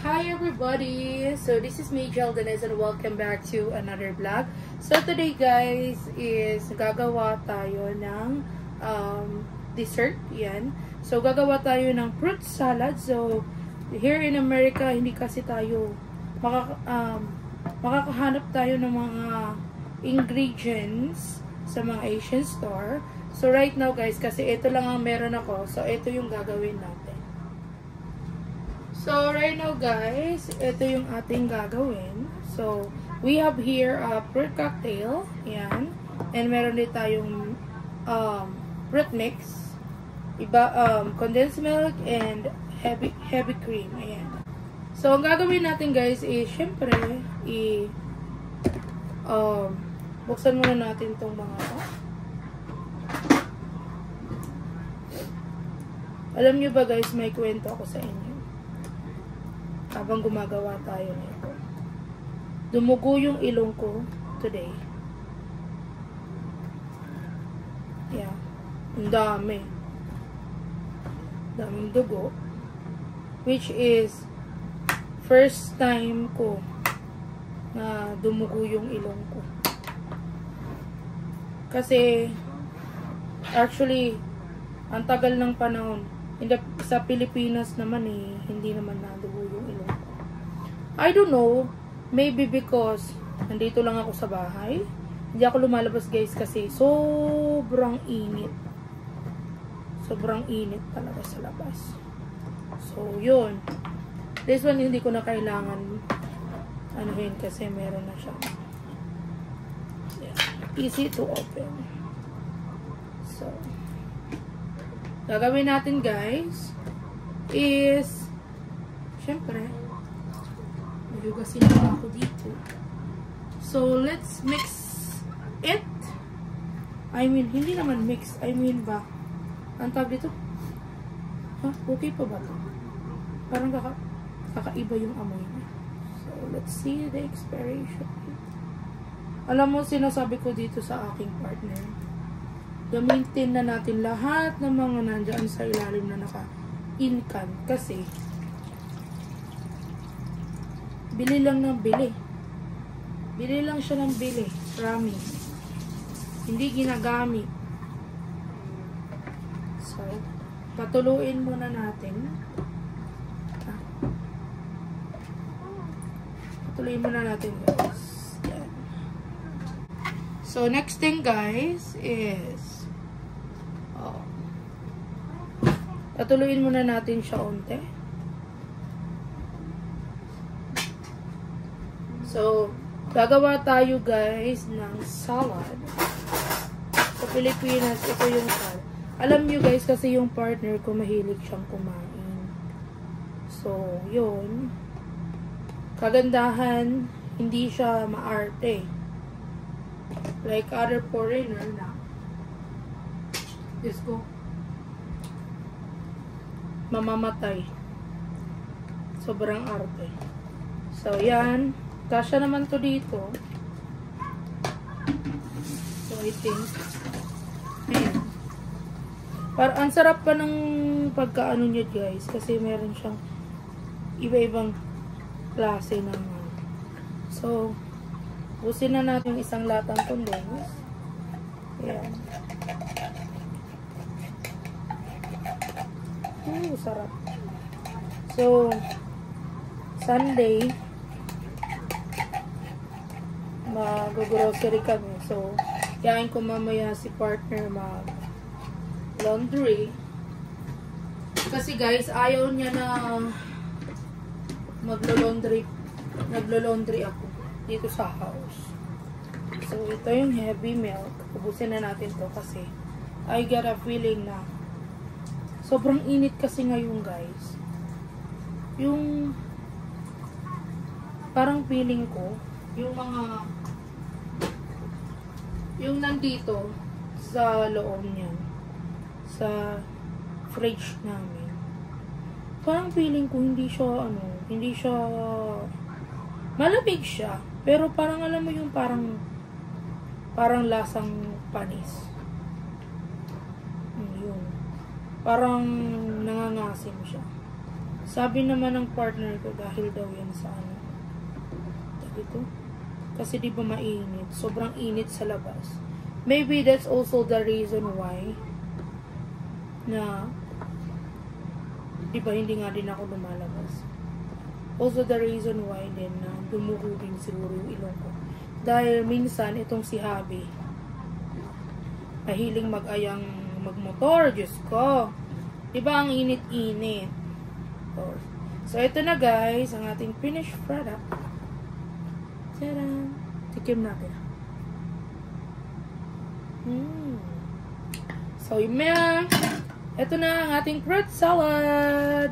Hi everybody! So this is me, Jeldanez, and welcome back to another vlog. So today guys is gagawa tayo ng dessert. Yan. So gagawa tayo ng fruit salad. So here in America, hindi kasi tayo makakahanap tayo ng mga ingredients sa mga Asian store. So right now guys, kasi ito lang ang meron ako. So ito yung gagawin natin. So, right now guys, ito yung ating gagawin. So, we have here a fruit cocktail. Yan. And meron din tayong fruit mix. Condensed milk and heavy cream. Ayan. So, ang gagawin natin guys is, syempre, buksan muna natin itong mga Alam nyo ba guys, may kwento ako sa inyo. Habang gumagawa tayo nito. Dumugo yung ilong ko today. Yeah. Ang dami. Daming dugo. Which is first time ko na dumugo yung ilong ko. Kasi actually ang tagal ng panahon. Sa Pilipinas naman hindi naman nadugo yung ilong ko. I don't know, maybe because nandito lang ako sa bahay. Hindi ako lumalabas guys kasi sobrang init. Sobrang init talaga sa labas. So, yun. This one hindi ko na kailangan anuhin kasi meron na siya. Yeah. Easy to open. So, gagawin natin guys is syempre mayugasin na ako dito. So let's mix it. I mean hindi naman mix, I mean ba ang tawag dito? Okay pa ba ito? Parang kakaiba yung amoy niya. So let's see the expiration. Alam mo, sinasabi ko dito sa aking partner, gamitin na natin lahat ng mga nandyan sa ilalim na naka-in-can. Kasi, bili lang ng bili. Bili lang siya ng bili. Promise. Hindi ginagamit. So, patuluin muna natin. Patuluin muna natin guys. Yan. So, next thing guys is patuluin muna natin siya onte. So, gagawa tayo guys ng salad. Sa Pilipinas, ito yung salad. Alam nyo guys, kasi yung partner ko mahilig siyang kumain. So, yun. Kagandahan, hindi siya maarte. Like other foreigner na. Diyos ko. Mamamatay. Sobrang arte. So, yan. Kasya naman to dito. So, I think. Ayan. Ang sarap pa ng pagkaano niya guys. Kasi meron siyang iba-ibang klase naman. So, busin na natin yung isang latang condensed. Ayan. Sarap. So, Sunday, mag-grocery kami. So, yain ko mamaya si partner mag-laundry. Kasi guys, ayaw niya na maglo-laundry ako dito sa house. So, ito yung heavy milk. Ubusin na natin to kasi I get a feeling na sobrang init kasi ngayon guys. Yung parang feeling ko, yung nandito sa loob niyan, sa fridge namin, parang feeling ko hindi siya malamig siya, pero parang alam mo yung parang lasang panis. Yun. Parang nangangasim siya. Sabi naman ng partner ko dahil daw yan sa ano. Ito. Kasi di ba mainit? Sobrang init sa labas. Maybe that's also the reason why na di ba hindi nga din ako lumalabas. Also the reason why din na dumugo din siguro yung ilong ko. Dahil minsan itong si Habi mahiling mag-ayang magmotor. Diyos ko. Di ba ang init-init? So ito na guys ang ating finished product. Tadaan! Tikim natin. So, ito na ang ating fruit salad.